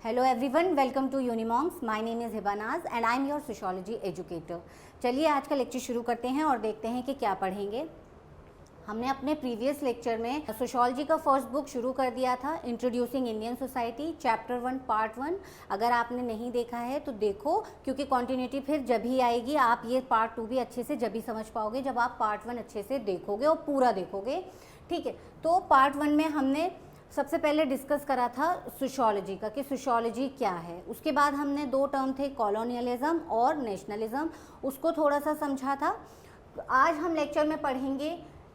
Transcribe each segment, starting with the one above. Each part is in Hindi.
Hello everyone, welcome to Unimonks. My name is Hiba Naz and I am your sociology educator. चलिए आज का लेक्चर शुरू करते हैं और देखते हैं कि क्या पढ़ेंगे। हमने अपने प्रीवियस लेक्चर में सोशोलॉजी का फर्स्ट बुक शुरू कर दिया था, introducing Indian society, chapter 1 part 1। अगर आपने नहीं देखा है तो देखो, क्योंकि कॉन्टिन्यूटी फिर जब ही आएगी। आप ये पार्ट 2 भी अच्छे से जब ही समझ पाओगे जब आप पार्ट 1 अच्छे से देखोगे और पूरा देखोगे। ठीक है, तो पार्ट 1 में हमने सबसे पहले डिस्कस करा था सोशोलॉजी का कि सोशोलॉजी क्या है। उसके बाद हमने दो टर्म थे, कॉलोनियलिज्म और नेशनलिज्म, उसको थोड़ा सा समझा था। आज हम लेक्चर में पढ़ेंगे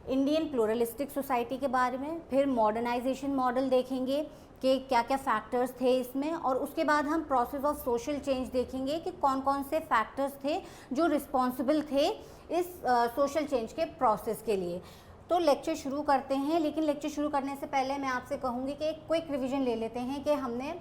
इंडियन प्लूरलिस्टिक सोसाइटी के बारे में, फिर मॉडर्नाइजेशन मॉडल देखेंगे कि क्या क्या फैक्टर्स थे इसमें, और उसके बाद हम प्रोसेस ऑफ सोशल चेंज देखेंगे कि कौन कौन से फैक्टर्स थे जो रिस्पॉन्सिबल थे इस सोशल चेंज के प्रोसेस के लिए। तो लेक्चर शुरू करते हैं, लेकिन लेक्चर शुरू करने से पहले मैं आपसे कहूँगी कि एक क्विक रिवीजन ले लेते हैं कि हमने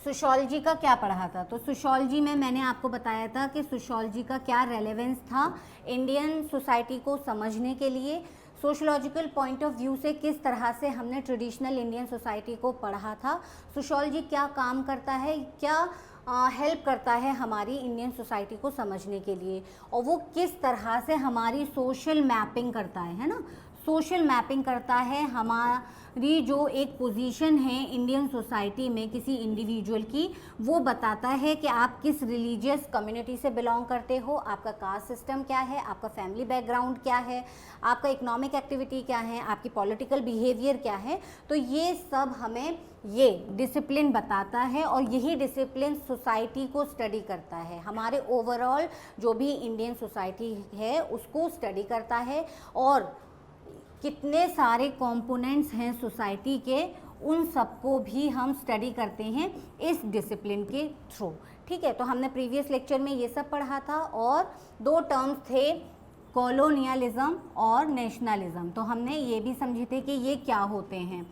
सोशोलॉजी का क्या पढ़ा था। तो सोशोलॉजी में मैंने आपको बताया था कि सोशोलॉजी का क्या रेलेवेंस था इंडियन सोसाइटी को समझने के लिए, सोशोलॉजिकल पॉइंट ऑफ व्यू से किस तरह से हमने ट्रेडिशनल इंडियन सोसाइटी को पढ़ा था, सोशोलॉजी क्या काम करता है, क्या हेल्प करता है हमारी इंडियन सोसाइटी को समझने के लिए, और वो किस तरह से हमारी सोशल मैपिंग करता है ना, सोशल मैपिंग करता है हमारी जो एक पोजीशन है इंडियन सोसाइटी में किसी इंडिविजुअल की, वो बताता है कि आप किस रिलीजियस कम्युनिटी से बिलोंग करते हो, आपका कास्ट सिस्टम क्या है, आपका फैमिली बैकग्राउंड क्या है, आपका इकोनॉमिक एक्टिविटी क्या है, आपकी पॉलिटिकल बिहेवियर क्या है। तो ये सब हमें ये डिसिप्लिन बताता है, और यही डिसिप्लिन सोसाइटी को स्टडी करता है, हमारे ओवरऑल जो भी इंडियन सोसाइटी है उसको स्टडी करता है, और कितने सारे कंपोनेंट्स हैं सोसाइटी के उन सबको भी हम स्टडी करते हैं इस डिसिप्लिन के थ्रू। ठीक है, तो हमने प्रीवियस लेक्चर में ये सब पढ़ा था, और दो टर्म्स थे कॉलोनियलिज्म और नेशनलिज्म। तो हमने ये भी समझे थे कि ये क्या होते हैं,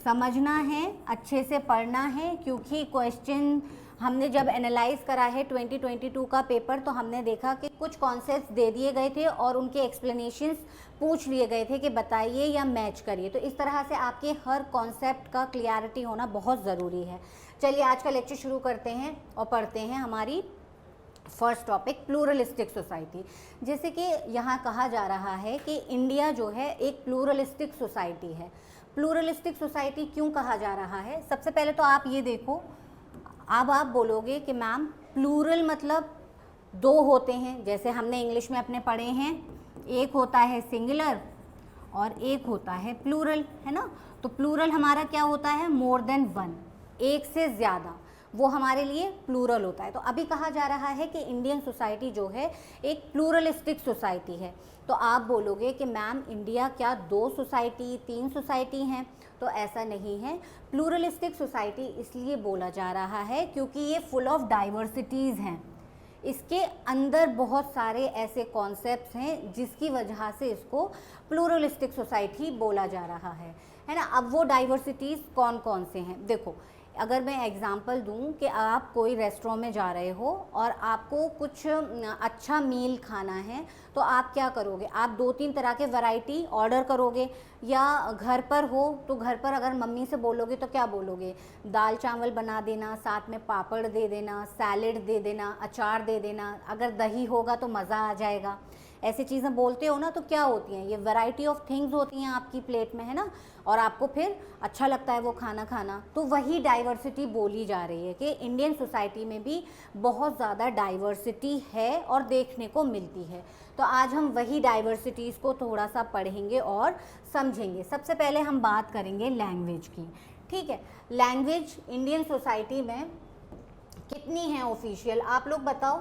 समझना है, अच्छे से पढ़ना है, क्योंकि क्वेश्चन हमने जब एनालाइज करा है 2022 का पेपर तो हमने देखा कि कुछ कॉन्सेप्ट्स दे दिए गए थे और उनके एक्सप्लेनेशंस पूछ लिए गए थे कि बताइए या मैच करिए। तो इस तरह से आपके हर कॉन्सेप्ट का क्लियरिटी होना बहुत ज़रूरी है। चलिए आज का लेक्चर शुरू करते हैं और पढ़ते हैं हमारी फर्स्ट टॉपिक, प्लूरलिस्टिक सोसाइटी। जैसे कि यहाँ कहा जा रहा है कि इंडिया जो है एक प्लूरलिस्टिक सोसाइटी है। प्लूरलिस्टिक सोसाइटी क्यों कहा जा रहा है? सबसे पहले तो आप ये देखो, अब आप बोलोगे कि मैम प्लूरल मतलब दो होते हैं, जैसे हमने इंग्लिश में अपने पढ़े हैं, एक होता है सिंगुलर और एक होता है प्लूरल, है ना। तो प्लूरल हमारा क्या होता है? मोर देन वन, एक से ज़्यादा, वो हमारे लिए प्लूरल होता है। तो अभी कहा जा रहा है कि इंडियन सोसाइटी जो है एक प्लूरलिस्टिक सोसाइटी है। तो आप बोलोगे कि मैम इंडिया क्या 2 सोसाइटी 3 सोसाइटी हैं? तो ऐसा नहीं है। प्लूरलिस्टिक सोसाइटी इसलिए बोला जा रहा है क्योंकि ये फुल ऑफ डाइवर्सिटीज़ हैं, इसके अंदर बहुत सारे ऐसे कॉन्सेप्ट्स हैं जिसकी वजह से इसको प्लूरलिस्टिक सोसाइटी बोला जा रहा है ना। अब वो डाइवर्सिटीज़ कौन कौन से हैं? देखो, अगर मैं एग्ज़ाम्पल दूं कि आप कोई रेस्टोरेंट में जा रहे हो और आपको कुछ अच्छा मील खाना है, तो आप क्या करोगे? आप 2-3 तरह के वैरायटी ऑर्डर करोगे, या घर पर हो तो घर पर अगर मम्मी से बोलोगे तो क्या बोलोगे? दाल चावल बना देना, साथ में पापड़ दे देना, सैलेड दे देना, अचार दे देना, अगर दही होगा तो मज़ा आ जाएगा। ऐसी चीज़ें बोलते हो ना, तो क्या होती हैं? ये वैरायटी ऑफ थिंग्स होती हैं आपकी प्लेट में, है ना, और आपको फिर अच्छा लगता है वो खाना खाना। तो वही डाइवर्सिटी बोली जा रही है कि इंडियन सोसाइटी में भी बहुत ज़्यादा डाइवर्सिटी है और देखने को मिलती है। तो आज हम वही डाइवर्सिटीज़ को थोड़ा सा पढ़ेंगे और समझेंगे। सबसे पहले हम बात करेंगे लैंग्वेज की। ठीक है, लैंग्वेज इंडियन सोसाइटी में कितनी है ऑफिशियल? आप लोग बताओ,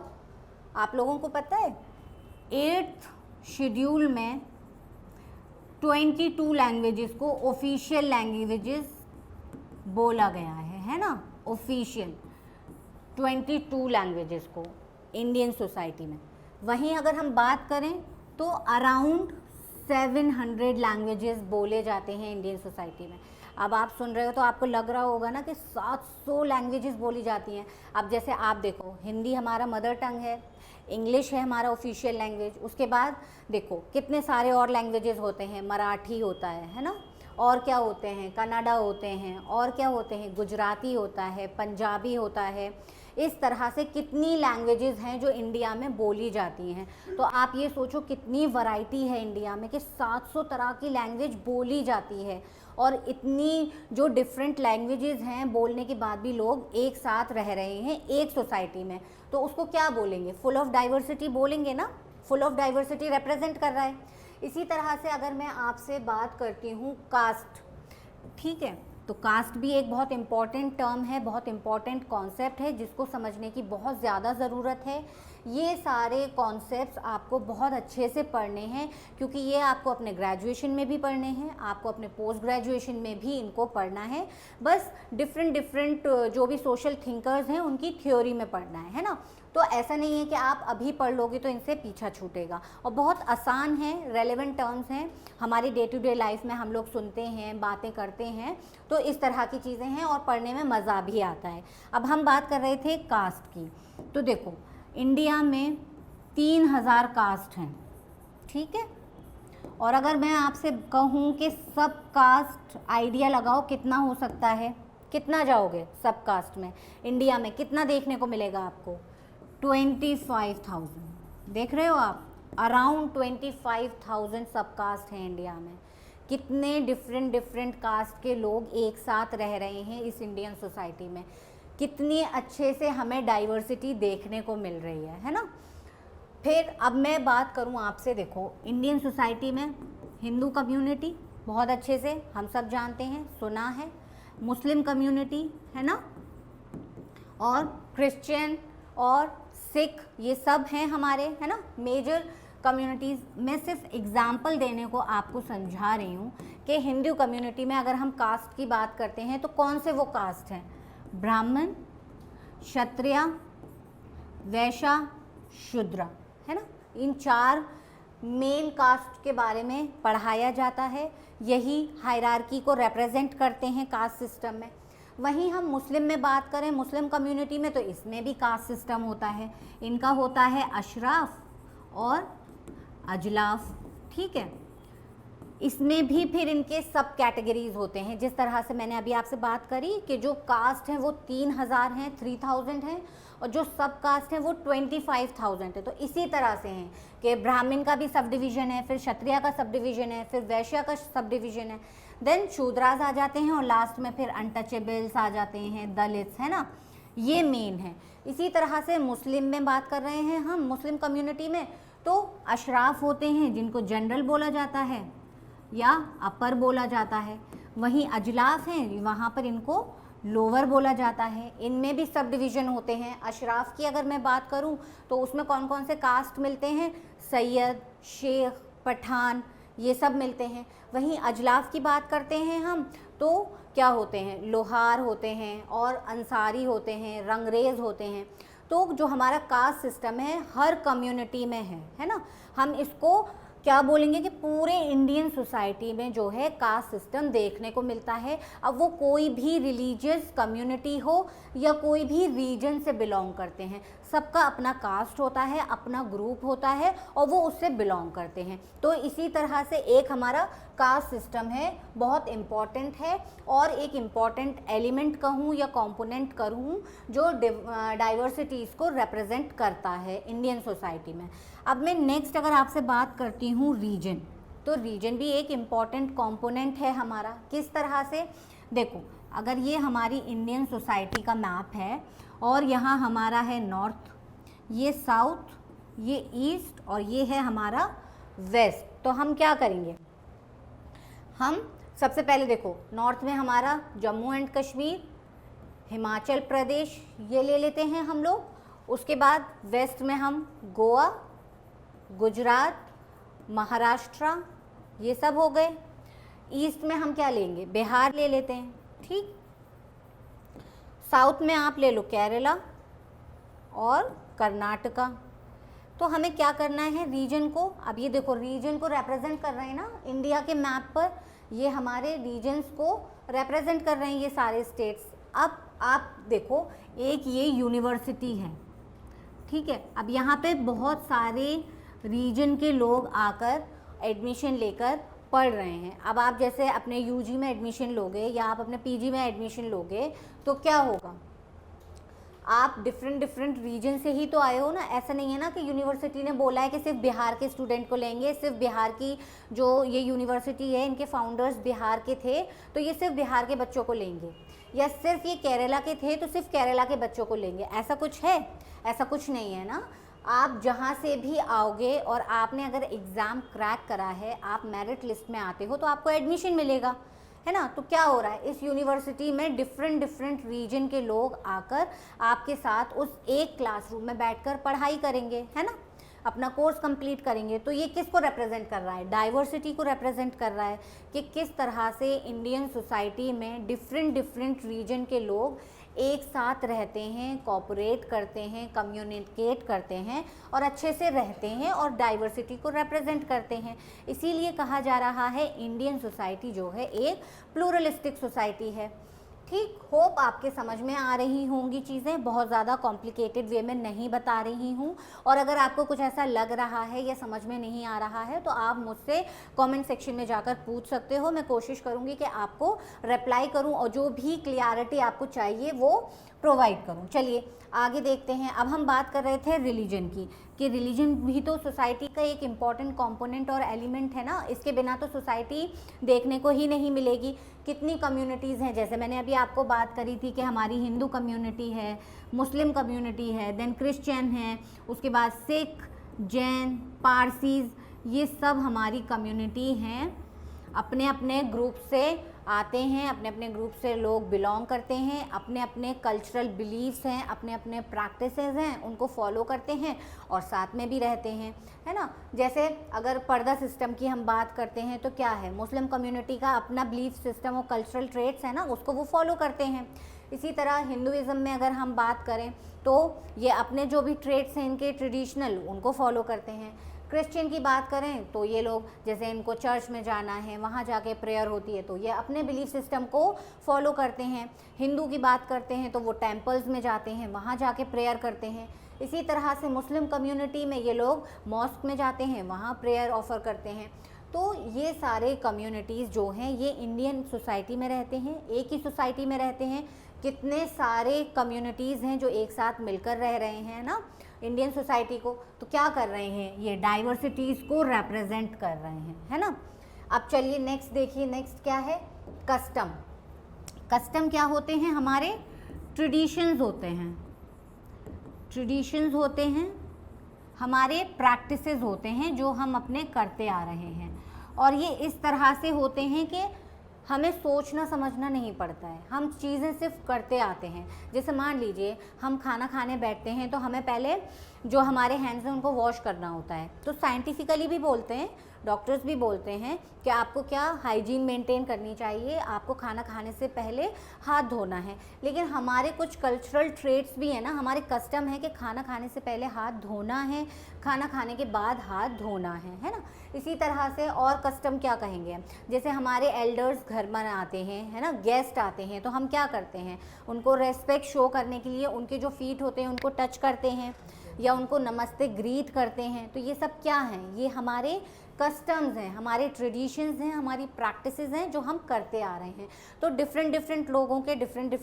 आप लोगों को पता है? 8th शेड्यूल में 22 लैंग्वेजेस को ऑफिशियल लैंग्वेजेस बोला गया है ना। ऑफिशियल 22 लैंग्वेजेस को इंडियन सोसाइटी में। वहीं अगर हम बात करें तो अराउंड 700 लैंग्वेजेस बोले जाते हैं इंडियन सोसाइटी में। अब आप सुन रहे हो तो आपको लग रहा होगा ना कि 700 लैंग्वेजेस बोली जाती हैं। अब जैसे आप देखो, हिंदी हमारा मदर टंग है, इंग्लिश है हमारा ऑफिशियल लैंग्वेज, उसके बाद देखो कितने सारे और लैंग्वेजेस होते हैं, मराठी होता है ना, और क्या होते हैं, कन्नड़ा होते हैं, और क्या होते हैं, गुजराती होता है, पंजाबी होता है। इस तरह से कितनी लैंग्वेजेस हैं जो इंडिया में बोली जाती हैं। तो आप ये सोचो कितनी वैरायटी है इंडिया में कि 700 तरह की लैंग्वेज बोली जाती है, और इतनी जो डिफरेंट लैंग्वेजेस हैं बोलने के बाद भी लोग एक साथ रह रहे हैं एक सोसाइटी में, तो उसको क्या बोलेंगे, फुल ऑफ डाइवर्सिटी बोलेंगे ना, फुल ऑफ डाइवर्सिटी रिप्रेजेंट कर रहा है। इसी तरह से अगर मैं आपसे बात करती हूँ कास्ट, ठीक है, तो कास्ट भी एक बहुत इम्पॉर्टेंट टर्म है, बहुत इम्पॉर्टेंट कॉन्सेप्ट है जिसको समझने की बहुत ज़्यादा ज़रूरत है। ये सारे कॉन्सेप्ट्स आपको बहुत अच्छे से पढ़ने हैं, क्योंकि ये आपको अपने ग्रेजुएशन में भी पढ़ने हैं, आपको अपने पोस्ट ग्रेजुएशन में भी इनको पढ़ना है। बस डिफरेंट जो भी सोशल थिंकर्स हैं उनकी थ्योरी में पढ़ना है ना। तो ऐसा नहीं है कि आप अभी पढ़ लोगे तो इनसे पीछा छूटेगा, और बहुत आसान है, रेलेवेंट टर्म्स हैं, हमारी डे टू डे लाइफ में हम लोग सुनते हैं, बातें करते हैं, तो इस तरह की चीज़ें हैं और पढ़ने में मज़ा भी आता है। अब हम बात कर रहे थे कास्ट की, तो देखो इंडिया में 3000 कास्ट हैं, ठीक है, और अगर मैं आपसे कहूँ कि सब कास्ट आइडिया लगाओ कितना हो सकता है, कितना जाओगे सब कास्ट में, इंडिया में कितना देखने को मिलेगा आपको, 25,000। देख रहे हो आप, अराउंड 25,000 सब कास्ट हैं इंडिया में। कितने डिफरेंट कास्ट के लोग एक साथ रह रहे हैं इस इंडियन सोसाइटी में, कितनी अच्छे से हमें डाइवर्सिटी देखने को मिल रही है ना। फिर अब मैं बात करूं आपसे, देखो इंडियन सोसाइटी में हिंदू कम्युनिटी बहुत अच्छे से हम सब जानते हैं, सुना है, मुस्लिम कम्युनिटी है ना, और क्रिश्चियन और सिख, ये सब हैं हमारे, है ना, मेजर कम्युनिटीज़। मैं सिर्फ एग्जाम्पल देने को आपको समझा रही हूँ कि हिंदू कम्युनिटी में अगर हम कास्ट की बात करते हैं तो कौन से वो कास्ट हैं, ब्राह्मण, क्षत्रिय, वैश्य, शूद्र, है ना। इन 4 मेन कास्ट के बारे में पढ़ाया जाता है, यही हायरार्की को रिप्रेजेंट करते हैं कास्ट सिस्टम में। वहीं हम मुस्लिम में बात करें, मुस्लिम कम्युनिटी में, तो इसमें भी कास्ट सिस्टम होता है, इनका होता है अशराफ और अजलाफ, ठीक है। इसमें भी फिर इनके सब कैटेगरीज होते हैं, जिस तरह से मैंने अभी आपसे बात करी कि जो कास्ट हैं वो 3000 हैं, 3000 हैं, और जो सब कास्ट हैं वो 25,000 है। तो इसी तरह से हैं कि ब्राह्मण का भी सब डिवीज़न है, फिर क्षत्रिय का सब डिवीज़न है, फिर वैश्य का सब डिवीज़न है, देन शूद्रास आ जाते हैं, और लास्ट में फिर अनटचेबल्स आ जाते हैं, दलित्स, है ना, ये मेन है। इसी तरह से मुस्लिम में बात कर रहे हैं हम, मुस्लिम कम्युनिटी में तो अशराफ होते हैं जिनको जनरल बोला जाता है या अपर बोला जाता है, वहीं अजलाफ हैं वहाँ पर इनको लोअर बोला जाता है। इनमें भी सब डिवीज़न होते हैं। अशराफ की अगर मैं बात करूँ तो उसमें कौन कौन से कास्ट मिलते हैं, सैयद, शेख, पठान, ये सब मिलते हैं। वहीं अजलाफ की बात करते हैं हम तो क्या होते हैं, लोहार होते हैं और अंसारी होते हैं, रंगरेज होते हैं। तो जो हमारा कास्ट सिस्टम है हर कम्युनिटी में है ना। हम इसको क्या बोलेंगे कि पूरे इंडियन सोसाइटी में जो है कास्ट सिस्टम देखने को मिलता है। अब वो कोई भी रिलीजियस कम्युनिटी हो या कोई भी रीजन से बिलोंग करते हैं, सबका अपना कास्ट होता है, अपना ग्रुप होता है और वो उससे बिलोंग करते हैं। तो इसी तरह से एक हमारा कास्ट सिस्टम है, बहुत इम्पॉर्टेंट है और एक इम्पॉर्टेंट एलिमेंट कहूँ या कंपोनेंट कहूँ जो डाइवर्सिटीज़ को रिप्रेजेंट करता है इंडियन सोसाइटी में। अब मैं नेक्स्ट अगर आपसे बात करती हूँ रीजन, तो रीजन भी एक इम्पॉर्टेंट कंपोनेंट है हमारा। किस तरह से, देखो अगर ये हमारी इंडियन सोसाइटी का मैप है और यहाँ हमारा है नॉर्थ, ये साउथ, ये ईस्ट और ये है हमारा वेस्ट, तो हम क्या करेंगे, हम सबसे पहले देखो नॉर्थ में हमारा जम्मू एंड कश्मीर, हिमाचल प्रदेश ये ले लेते हैं हम लोग। उसके बाद वेस्ट में हम गोवा, गुजरात, महाराष्ट्र ये सब हो गए। ईस्ट में हम क्या लेंगे, बिहार ले लेते हैं, ठीक। साउथ में आप ले लो केरला और कर्नाटका। तो हमें क्या करना है रीजन को, अब ये देखो रीजन को रिप्रेजेंट कर रहे हैं ना इंडिया के मैप पर, ये हमारे रीजन्स को रिप्रेजेंट कर रहे हैं ये सारे स्टेट्स। अब आप देखो एक ये यूनिवर्सिटी है, ठीक है। अब यहाँ पे बहुत सारे रीजन के लोग आकर एडमिशन लेकर पढ़ रहे हैं। अब आप जैसे अपने यूजी में एडमिशन लोगे या आप अपने पीजी में एडमिशन लोगे तो क्या होगा, आप डिफरेंट रीजन से ही तो आए हो ना। ऐसा नहीं है ना कि यूनिवर्सिटी ने बोला है कि सिर्फ बिहार के स्टूडेंट को लेंगे, सिर्फ बिहार की जो ये यूनिवर्सिटी है इनके फाउंडर्स बिहार के थे तो ये सिर्फ बिहार के बच्चों को लेंगे, या सिर्फ ये केरला के थे तो सिर्फ केरला के बच्चों को लेंगे। ऐसा कुछ है? ऐसा कुछ नहीं है ना। आप जहाँ से भी आओगे और आपने अगर एग्ज़ाम क्रैक करा है, आप मेरिट लिस्ट में आते हो तो आपको एडमिशन मिलेगा, है ना। तो क्या हो रहा है, इस यूनिवर्सिटी में डिफरेंट रीजन के लोग आकर आपके साथ उस एक क्लासरूम में बैठकर पढ़ाई करेंगे, है ना, अपना कोर्स कंप्लीट करेंगे। तो ये किसको रिप्रेजेंट कर रहा है, डाइवर्सिटी को रिप्रेजेंट कर रहा है कि किस तरह से इंडियन सोसाइटी में डिफरेंट रीजन के लोग एक साथ रहते हैं, कोऑपरेट करते हैं, कम्युनिकेट करते हैं और अच्छे से रहते हैं और डाइवर्सिटी को रिप्रेजेंट करते हैं। इसीलिए कहा जा रहा है इंडियन सोसाइटी जो है एक प्लूरलिस्टिक सोसाइटी है। ठीक, होप आपके समझ में आ रही होंगी चीज़ें, बहुत ज़्यादा कॉम्प्लिकेटेड वे में नहीं बता रही हूँ। और अगर आपको कुछ ऐसा लग रहा है या समझ में नहीं आ रहा है तो आप मुझसे कमेंट सेक्शन में जाकर पूछ सकते हो। मैं कोशिश करूँगी कि आपको रिप्लाई करूँ और जो भी क्लियरिटी आपको चाहिए वो प्रोवाइड करूँ। चलिए आगे देखते हैं। अब हम बात कर रहे थे रिलीजन की, कि रिलीजन भी तो सोसाइटी का एक इम्पॉर्टेंट कंपोनेंट और एलिमेंट है ना। इसके बिना तो सोसाइटी देखने को ही नहीं मिलेगी। कितनी कम्युनिटीज़ हैं, जैसे मैंने अभी आपको बात करी थी कि हमारी हिंदू कम्युनिटी है, मुस्लिम कम्युनिटी है, देन क्रिश्चियन है, उसके बाद सिख, जैन, पारसीज़, ये सब हमारी कम्युनिटी हैं। अपने अपने ग्रुप से आते हैं, अपने अपने ग्रुप से लोग बिलोंग करते हैं, अपने अपने कल्चरल बिलीव्स हैं, अपने अपने प्रैक्टिसेस हैं, उनको फॉलो करते हैं और साथ में भी रहते हैं, है ना। जैसे अगर पर्दा सिस्टम की हम बात करते हैं तो क्या है, मुस्लिम कम्युनिटी का अपना बिलीफ सिस्टम और कल्चरल ट्रेट्स है ना, उसको वो फॉलो करते हैं। इसी तरह हिंदुइज़्म में अगर हम बात करें तो ये अपने जो भी ट्रेट्स हैं इनके ट्रेडिशनल, उनको फॉलो करते हैं। क्रिश्चियन की बात करें तो ये लोग जैसे इनको चर्च में जाना है, वहाँ जाके प्रेयर होती है तो ये अपने बिलीफ सिस्टम को फॉलो करते हैं। हिंदू की बात करते हैं तो वो टेम्पल्स में जाते हैं, वहाँ जाके प्रेयर करते हैं। इसी तरह से मुस्लिम कम्युनिटी में ये लोग मॉस्क में जाते हैं, वहाँ प्रेयर ऑफ़र करते हैं। तो ये सारे कम्युनिटीज़ जो हैं ये इंडियन सोसाइटी में रहते हैं, एक ही सोसाइटी में रहते हैं। कितने सारे कम्युनिटीज़ हैं जो एक साथ मिलकर रह रहे हैं ना इंडियन सोसाइटी को, तो क्या कर रहे हैं, ये डाइवर्सिटीज़ को रिप्रेजेंट कर रहे हैं, है ना। अब चलिए नेक्स्ट देखिए, नेक्स्ट क्या है, कस्टम। कस्टम क्या होते हैं, हमारे ट्रेडिशंस होते हैं, ट्रेडिशंस होते हैं, हमारे प्रैक्टिसेस होते हैं जो हम अपने करते आ रहे हैं। और ये इस तरह से होते हैं कि हमें सोचना समझना नहीं पड़ता है, हम चीज़ें सिर्फ करते आते हैं। जैसे मान लीजिए हम खाना खाने बैठते हैं तो हमें पहले जो हमारे हैंड्स हैं उनको वॉश करना होता है। तो साइंटिफिकली भी बोलते हैं, डॉक्टर्स भी बोलते हैं कि आपको क्या हाइजीन मेंटेन करनी चाहिए, आपको खाना खाने से पहले हाथ धोना है। लेकिन हमारे कुछ कल्चरल ट्रेट्स भी है ना, हमारे कस्टम है कि खाना खाने से पहले हाथ धोना है, खाना खाने के बाद हाथ धोना है ना। इसी तरह से और कस्टम क्या कहेंगे, जैसे हमारे एल्डर्स घर में आते हैं, है ना, गेस्ट आते हैं तो हम क्या करते हैं, उनको रेस्पेक्ट शो करने के लिए उनके जो फीट होते हैं उनको टच करते हैं या उनको नमस्ते ग्रीट करते हैं। तो ये सब क्या हैं, ये हमारे कस्टम्स हैं, हमारे ट्रेडिशंस हैं, हमारी प्रैक्टिसेस हैं जो हम करते आ रहे हैं। तो डिफरेंट लोगों के डिफरेंट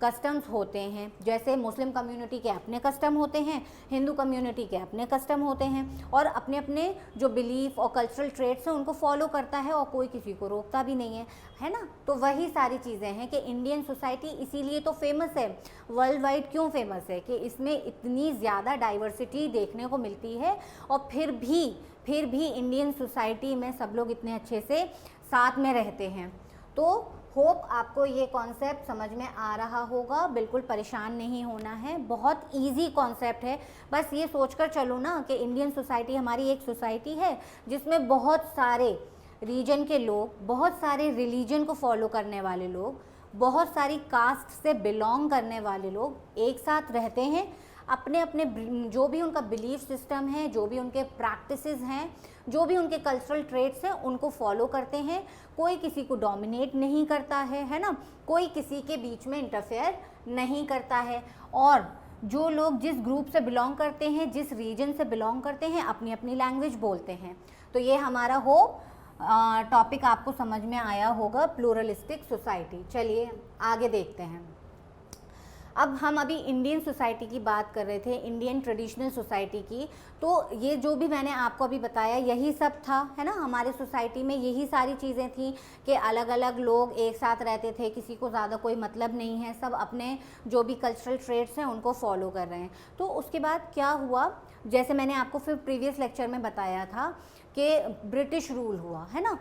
कस्टम्स होते हैं। जैसे मुस्लिम कम्युनिटी के अपने कस्टम होते हैं, हिंदू कम्युनिटी के अपने कस्टम होते हैं और अपने अपने जो बिलीफ और कल्चरल ट्रेट्स हैं उनको फॉलो करता है और कोई किसी को रोकता भी नहीं है ना। तो वही सारी चीज़ें हैं कि इंडियन सोसाइटी इसीलिए तो फेमस है, वर्ल्ड वाइड क्यों फेमस है, कि इसमें इतनी ज़्यादा डाइवर्सिटी देखने को मिलती है और फिर भी इंडियन सोसाइटी में सब लोग इतने अच्छे से साथ में रहते हैं। तो होप आपको ये कॉन्सेप्ट समझ में आ रहा होगा, बिल्कुल परेशान नहीं होना है, बहुत इजी कॉन्सेप्ट है। बस ये सोचकर चलो ना कि इंडियन सोसाइटी हमारी एक सोसाइटी है जिसमें बहुत सारे रीजन के लोग, बहुत सारे रिलीजन को फॉलो करने वाले लोग, बहुत सारी कास्ट से बिलोंग करने वाले लोग एक साथ रहते हैं। अपने अपने जो भी उनका बिलीफ सिस्टम है, जो भी उनके प्रैक्टिसेस हैं, जो भी उनके कल्चरल ट्रेट्स हैं उनको फॉलो करते हैं। कोई किसी को डोमिनेट नहीं करता है ना, कोई किसी के बीच में इंटरफेयर नहीं करता है। और जो लोग जिस ग्रुप से बिलोंग करते हैं, जिस रीजन से बिलोंग करते हैं, अपनी अपनी लैंग्वेज बोलते हैं। तो ये हमारा टॉपिक आपको समझ में आया होगा, प्लूरलिस्टिक सोसाइटी। चलिए आगे देखते हैं। अब हम अभी इंडियन सोसाइटी की बात कर रहे थे, इंडियन ट्रेडिशनल सोसाइटी की। तो ये जो भी मैंने आपको अभी बताया यही सब था, है ना। हमारे सोसाइटी में यही सारी चीज़ें थी कि अलग अलग लोग एक साथ रहते थे, किसी को ज़्यादा कोई मतलब नहीं है, सब अपने जो भी कल्चरल ट्रेड्स हैं उनको फॉलो कर रहे हैं। तो उसके बाद क्या हुआ, जैसे मैंने आपको फिर प्रीवियस लेक्चर में बताया था कि ब्रिटिश रूल हुआ, है ना।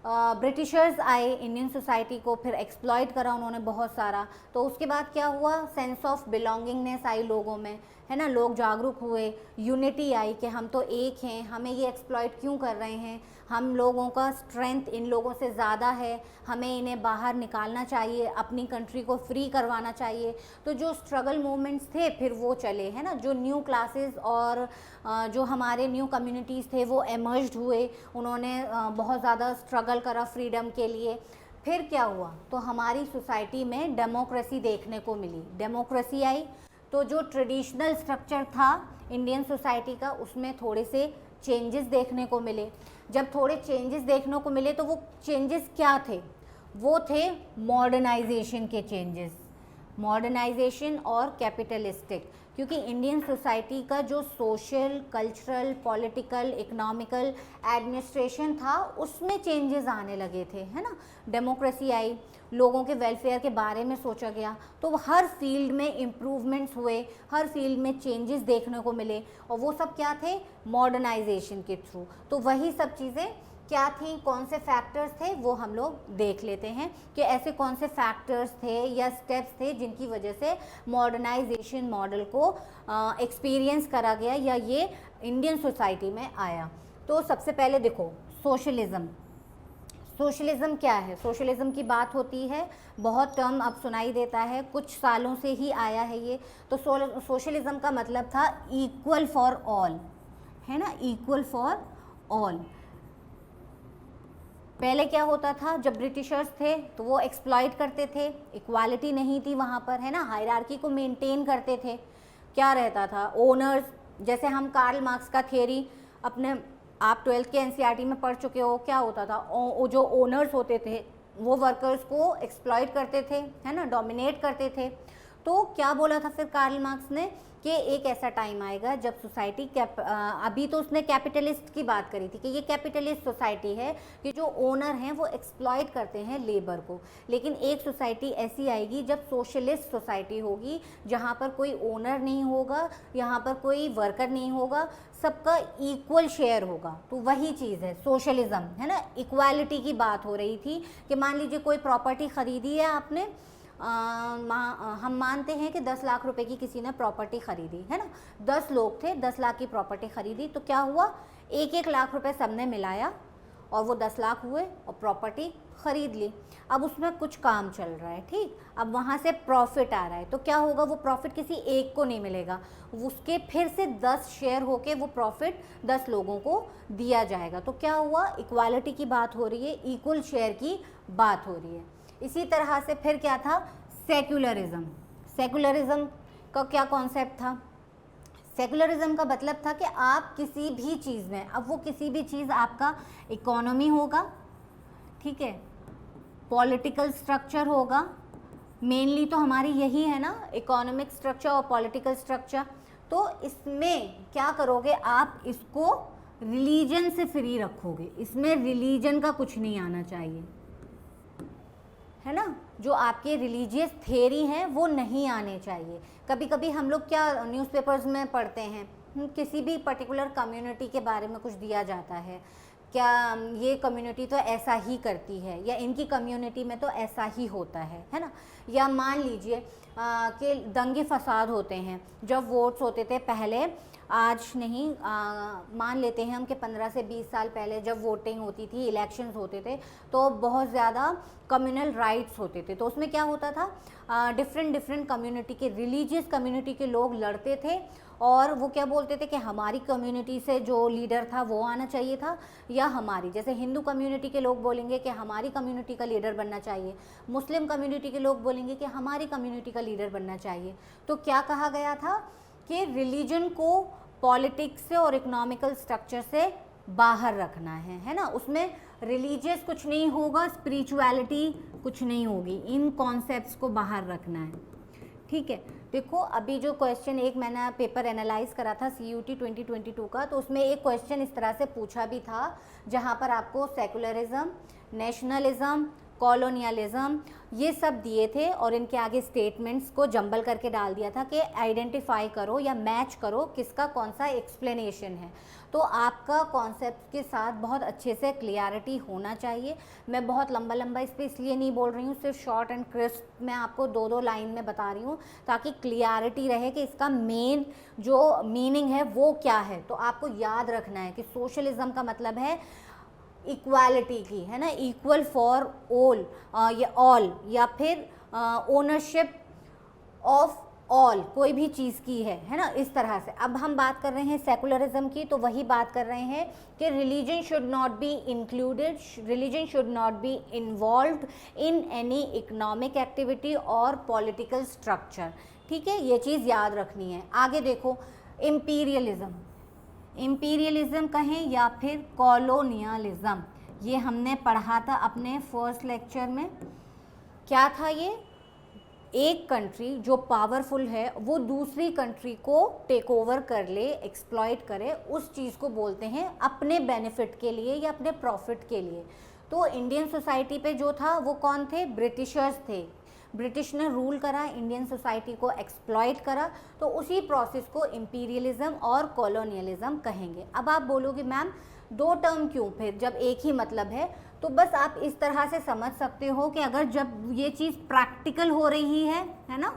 ब्रिटिशर्स आए इंडियन सोसाइटी को, फिर एक्सप्लॉइट करा उन्होंने बहुत सारा। तो उसके बाद क्या हुआ, सेंस ऑफ बिलोंगिंगनेस आई लोगों में, है ना। लोग जागरूक हुए, यूनिटी आई कि हम तो एक हैं, हमें ये एक्सप्लॉइट क्यों कर रहे हैं, हम लोगों का स्ट्रेंथ इन लोगों से ज़्यादा है, हमें इन्हें बाहर निकालना चाहिए, अपनी कंट्री को फ्री करवाना चाहिए। तो जो स्ट्रगल मूवमेंट्स थे फिर वो चले, है ना। जो न्यू क्लासेस और जो हमारे न्यू कम्युनिटीज़ थे वो एमर्ज्ड हुए, उन्होंने बहुत ज़्यादा स्ट्रगल करा फ्रीडम के लिए। फिर क्या हुआ, तो हमारी सोसाइटी में डेमोक्रेसी देखने को मिली, डेमोक्रेसी आई। तो जो ट्रेडिशनल स्ट्रक्चर था इंडियन सोसाइटी का उसमें थोड़े से चेंजेस देखने को मिले। जब थोड़े चेंजेस देखने को मिले तो वो चेंजेस क्या थे, वो थे मॉडर्नाइजेशन के चेंजेस, मॉडर्नाइजेशन और कैपिटलिस्टिक। क्योंकि इंडियन सोसाइटी का जो social, cultural, political, economical, administration था उसमें चेंजेस आने लगे थे, है ना। डेमोक्रेसी आई, लोगों के वेलफेयर के बारे में सोचा गया, तो हर फील्ड में इम्प्रूवमेंट्स हुए, हर फील्ड में चेंजेस देखने को मिले। और वो सब क्या थे, मॉडर्नाइजेशन के थ्रू। तो वही सब चीज़ें क्या थी, कौन से फैक्टर्स थे, वो हम लोग देख लेते हैं कि ऐसे कौन से फैक्टर्स थे या स्टेप्स थे जिनकी वजह से मॉडर्नाइजेशन मॉडल को एक्सपीरियंस करा गया या ये इंडियन सोसाइटी में आया। तो सबसे पहले देखो सोशलिज्म। सोशलिज्म क्या है, सोशलिज्म की बात होती है, बहुत टर्म अब सुनाई देता है, कुछ सालों से ही आया है ये। तो सोशलिज्म का मतलब था इक्वल फॉर ऑल, है ना, इक्वल फॉर ऑल। पहले क्या होता था, जब ब्रिटिशर्स थे तो वो एक्सप्लॉइट करते थे, इक्वालिटी नहीं थी वहाँ पर, है ना, हायरार्की को मेंटेन करते थे। क्या रहता था, ओनर्स, जैसे हम कार्ल मार्क्स का थियरी अपने आप 12th के एनसीईआरटी में पढ़ चुके हो, क्या होता था, जो ओनर्स होते थे वो वर्कर्स को एक्सप्लॉइट करते थे, है ना, डोमिनेट करते थे। तो क्या बोला था फिर कार्ल मार्क्स ने कि एक ऐसा टाइम आएगा जब सोसाइटी अभी तो उसने कैपिटलिस्ट की बात करी थी कि ये कैपिटलिस्ट सोसाइटी है कि जो ओनर हैं वो एक्सप्लॉइट करते हैं लेबर को। लेकिन एक सोसाइटी ऐसी आएगी जब सोशलिस्ट सोसाइटी होगी, जहाँ पर कोई ओनर नहीं होगा, यहाँ पर कोई वर्कर नहीं होगा, सबका इक्वल शेयर होगा। तो वही चीज़ है सोशलिज्म, है ना। इक्वालिटी की बात हो रही थी कि मान लीजिए कोई प्रॉपर्टी ख़रीदी है आपने, हम मानते हैं कि 10 लाख रुपए की किसी ने प्रॉपर्टी ख़रीदी, है ना। 10 लोग थे, 10 लाख की प्रॉपर्टी ख़रीदी, तो क्या हुआ, 1-1 लाख रुपए सबने मिलाया और वो 10 लाख हुए और प्रॉपर्टी ख़रीद ली। अब उसमें कुछ काम चल रहा है, ठीक, अब वहाँ से प्रॉफिट आ रहा है, तो क्या होगा, वो प्रॉफिट किसी एक को नहीं मिलेगा, उसके फिर से 10 शेयर होके वो प्रॉफिट 10 लोगों को दिया जाएगा। तो क्या हुआ, इक्वालिटी की बात हो रही है, इक्वल शेयर की बात हो रही है। इसी तरह से फिर क्या था, सेक्युलरिज्म। सेक्युलरिज्म का क्या कॉन्सेप्ट था, सेक्युलरिज्म का मतलब था कि आप किसी भी चीज़ में, अब वो किसी भी चीज़ आपका इकोनॉमी होगा, ठीक है, पॉलिटिकल स्ट्रक्चर होगा, मेनली तो हमारी यही है ना, इकोनॉमिक स्ट्रक्चर और पॉलिटिकल स्ट्रक्चर। तो इसमें क्या करोगे, आप इसको रिलीजन से फ्री रखोगे, इसमें रिलीजन का कुछ नहीं आना चाहिए, है ना। जो आपके रिलीजियस थेरी हैं वो नहीं आने चाहिए। कभी कभी हम लोग क्या न्यूज़पेपर्स में पढ़ते हैं, किसी भी पर्टिकुलर कम्युनिटी के बारे में कुछ दिया जाता है, क्या ये कम्युनिटी तो ऐसा ही करती है, या इनकी कम्युनिटी में तो ऐसा ही होता है ना। या मान लीजिए कि दंगे फसाद होते हैं, जब वोट्स होते थे पहले, आज नहीं, मान लेते हैं हम कि 15 से 20 साल पहले जब वोटिंग होती थी, इलेक्शंस होते थे, तो बहुत ज़्यादा कम्युनल राइट्स होते थे। तो उसमें क्या होता था, डिफरेंट कम्युनिटी के, रिलीजियस कम्युनिटी के लोग लड़ते थे और वो क्या बोलते थे कि हमारी कम्युनिटी से जो लीडर था वो आना चाहिए था, या हमारी, जैसे हिंदू कम्युनिटी के लोग बोलेंगे कि हमारी कम्युनिटी का लीडर बनना चाहिए, मुस्लिम कम्युनिटी के लोग बोलेंगे कि हमारी कम्युनिटी का लीडर बनना चाहिए। तो क्या कहा गया था कि रिलीजन को पॉलिटिक्स से और इकोनॉमिकल स्ट्रक्चर से बाहर रखना है ना। उसमें रिलीजियस कुछ नहीं होगा, स्पिरिचुअलिटी कुछ नहीं होगी, इन कॉन्सेप्ट्स को बाहर रखना है, ठीक है। देखो अभी जो क्वेश्चन एक मैंने पेपर एनालाइज करा था CUT 2022 का, तो उसमें एक क्वेश्चन इस तरह से पूछा भी था जहाँ पर आपको सेकुलरिज्म, नेशनलिज्म, कॉलोनियलिज्म ये सब दिए थे और इनके आगे स्टेटमेंट्स को जंबल करके डाल दिया था कि आइडेंटिफाई करो या मैच करो किसका कौन सा एक्सप्लेनेशन है। तो आपका कॉन्सेप्ट के साथ बहुत अच्छे से क्लियरिटी होना चाहिए। मैं बहुत लंबा लंबा इस पर इसलिए नहीं बोल रही हूँ, सिर्फ शॉर्ट एंड क्रिस्प मैं आपको 2-2 लाइन में बता रही हूँ ताकि क्लियरिटी रहे कि इसका मेन जो मीनिंग है वो क्या है। तो आपको याद रखना है कि सोशलिज्म का मतलब है इक्वालिटी की, है ना, इक्वल फॉर ऑल या ऑल, या फिर ओनरशिप ऑफ ऑल, कोई भी चीज़ की है ना, इस तरह से। अब हम बात कर रहे हैं सेकुलरिज्म की, तो वही बात कर रहे हैं कि religion should not be included, religion should not be involved in any economic activity और पॉलिटिकल स्ट्रक्चर, ठीक है, ये चीज़ याद रखनी है। आगे देखो, इम्पीरियलिज्म, इम्पीरियलिज्म कहें या फिर कॉलोनियलिज्म, ये हमने पढ़ा था अपने फर्स्ट लेक्चर में। क्या था ये? एक कंट्री जो पावरफुल है वो दूसरी कंट्री को टेक ओवर कर ले, एक्सप्लॉइट करे, उस चीज़ को बोलते हैं अपने बेनिफिट के लिए या अपने प्रॉफिट के लिए। तो इंडियन सोसाइटी पे जो था वो कौन थे? ब्रिटिशर्स थे। ब्रिटिश ने रूल करा, इंडियन सोसाइटी को एक्सप्लॉइट करा, तो उसी प्रोसेस को इम्पीरियलिज्म और कॉलोनियलिज्म कहेंगे। अब आप बोलोगे मैम 2 टर्म क्यों फिर, जब एक ही मतलब है? तो बस आप इस तरह से समझ सकते हो कि अगर जब ये चीज़ प्रैक्टिकल हो रही है ना,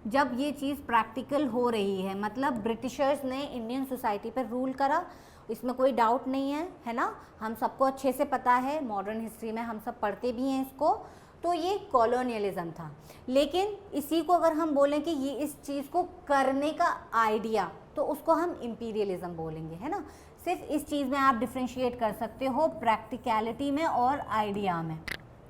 जब ये चीज़ प्रैक्टिकल हो रही है, मतलब ब्रिटिशर्स ने इंडियन सोसाइटी पर रूल करा, इसमें कोई डाउट नहीं है ना, हम सबको अच्छे से पता है, मॉडर्न हिस्ट्री में हम सब पढ़ते भी हैं इसको, तो ये कॉलोनियलिज्म था। लेकिन इसी को अगर हम बोलें कि ये इस चीज़ को करने का आइडिया, तो उसको हम इम्पीरियलिज्म बोलेंगे, है ना। सिर्फ इस चीज़ में आप डिफ्रेंशिएट कर सकते हो, प्रैक्टिकलिटी में और आइडिया में,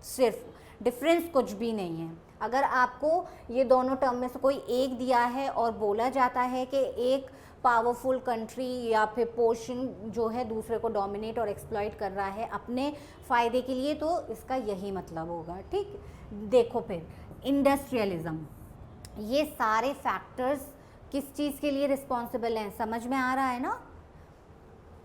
सिर्फ डिफरेंस कुछ भी नहीं है। अगर आपको ये दोनों टर्म में से कोई एक दिया है और बोला जाता है कि एक पावरफुल कंट्री या फिर पोर्शन जो है दूसरे को डोमिनेट और एक्सप्लॉइट कर रहा है अपने फ़ायदे के लिए, तो इसका यही मतलब होगा, ठीक। देखो फिर इंडस्ट्रियलिज्म, ये सारे फैक्टर्स किस चीज़ के लिए रिस्पॉन्सिबल हैं, समझ में आ रहा है ना?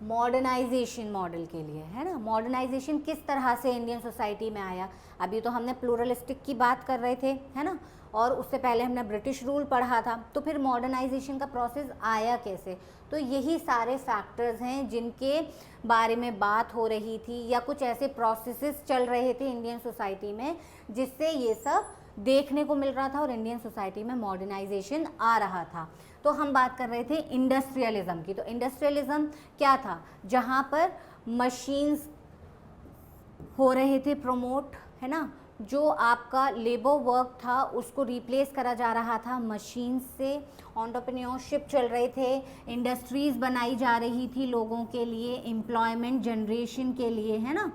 मॉडर्नाइजेशन मॉडल के लिए, है ना। मॉडर्नाइजेशन किस तरह से इंडियन सोसाइटी में आया? अभी तो हमने प्लूरलिस्टिक की बात कर रहे थे, है ना, और उससे पहले हमने ब्रिटिश रूल पढ़ा था, तो फिर मॉडर्नाइजेशन का प्रोसेस आया कैसे? तो यही सारे फैक्टर्स हैं जिनके बारे में बात हो रही थी, या कुछ ऐसे प्रोसेसेस चल रहे थे इंडियन सोसाइटी में जिससे ये सब देखने को मिल रहा था और इंडियन सोसाइटी में मॉडर्नाइजेशन आ रहा था। तो हम बात कर रहे थे इंडस्ट्रियलिज्म की। तो इंडस्ट्रियलिज्म क्या था? जहाँ पर मशीन्स हो रहे थे प्रमोट, है ना, जो आपका लेबर वर्क था उसको रिप्लेस करा जा रहा था मशीन से, एंटरप्रेन्योरशिप चल रहे थे, इंडस्ट्रीज़ बनाई जा रही थी लोगों के लिए, एम्प्लॉयमेंट जनरेशन के लिए, है ना।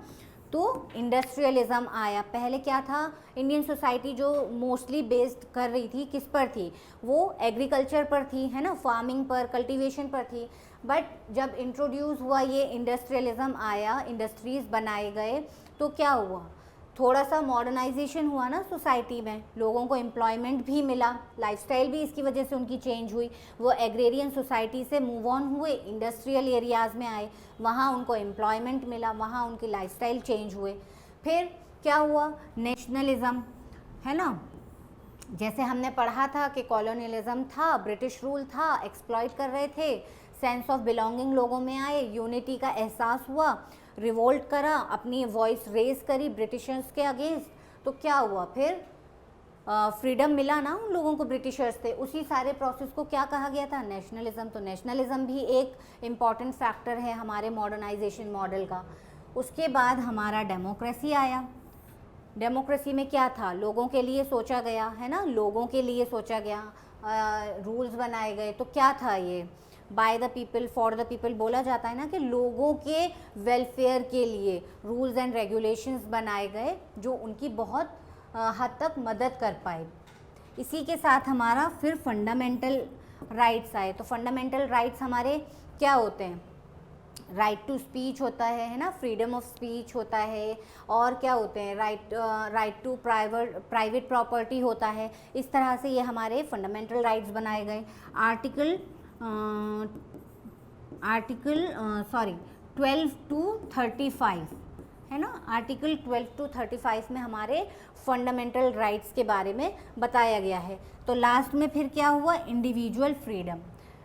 तो इंडस्ट्रियलिज्म आया। पहले क्या था? इंडियन सोसाइटी जो मोस्टली बेस्ड कर रही थी किस पर थी? वो एग्रीकल्चर पर थी, है ना, फार्मिंग पर, कल्टीवेशन पर थी। बट जब इंट्रोड्यूस हुआ ये इंडस्ट्रियलिज्म आया, इंडस्ट्रीज़ बनाए गए, तो क्या हुआ? थोड़ा सा मॉडर्नाइजेशन हुआ ना सोसाइटी में, लोगों को एम्प्लॉयमेंट भी मिला, लाइफस्टाइल भी इसकी वजह से उनकी चेंज हुई। वो एग्रेरियन सोसाइटी से मूव ऑन हुए, इंडस्ट्रियल एरियाज़ में आए, वहाँ उनको एम्प्लॉयमेंट मिला, वहाँ उनकी लाइफस्टाइल चेंज हुए। फिर क्या हुआ? नेशनलिज्म, है ना। जैसे हमने पढ़ा था कि कॉलोनियलिज्म था, ब्रिटिश रूल था, एक्सप्लॉइट कर रहे थे, सेंस ऑफ बिलोंगिंग लोगों में आए, यूनिटी का एहसास हुआ, रिवोल्ट करा, अपनी वॉइस रेज करी ब्रिटिशर्स के अगेंस्ट, तो क्या हुआ? फिर फ्रीडम मिला ना उन लोगों को, ब्रिटिशर्स थे। उसी सारे प्रोसेस को क्या कहा गया था? नेशनलिज्म। तो नेशनलिज्म भी एक इम्पॉर्टेंट फैक्टर है हमारे मॉडर्नाइजेशन मॉडल का। उसके बाद हमारा डेमोक्रेसी आया। डेमोक्रेसी में क्या था? लोगों के लिए सोचा गया, है ना, लोगों के लिए सोचा गया, रूल्स बनाए गए। तो क्या था ये? By the people for the people बोला जाता है ना, कि लोगों के वेलफेयर के लिए रूल्स एंड रेगुलेशंस बनाए गए जो उनकी बहुत हद तक मदद कर पाए। इसी के साथ हमारा फिर फंडामेंटल राइट्स आए। तो फंडामेंटल राइट्स हमारे क्या होते हैं? राइट टू स्पीच होता है ना, फ्रीडम ऑफ स्पीच होता है, और क्या होते हैं, राइट टू प्राइवेट प्रॉपर्टी होता है। इस तरह से ये हमारे फंडामेंटल राइट्स बनाए गए। आर्टिकल 12 to 35 है ना, आर्टिकल 12 to 35 में हमारे फंडामेंटल राइट्स के बारे में बताया गया है। तो लास्ट में फिर क्या हुआ, इंडिविजुअल फ्रीडम।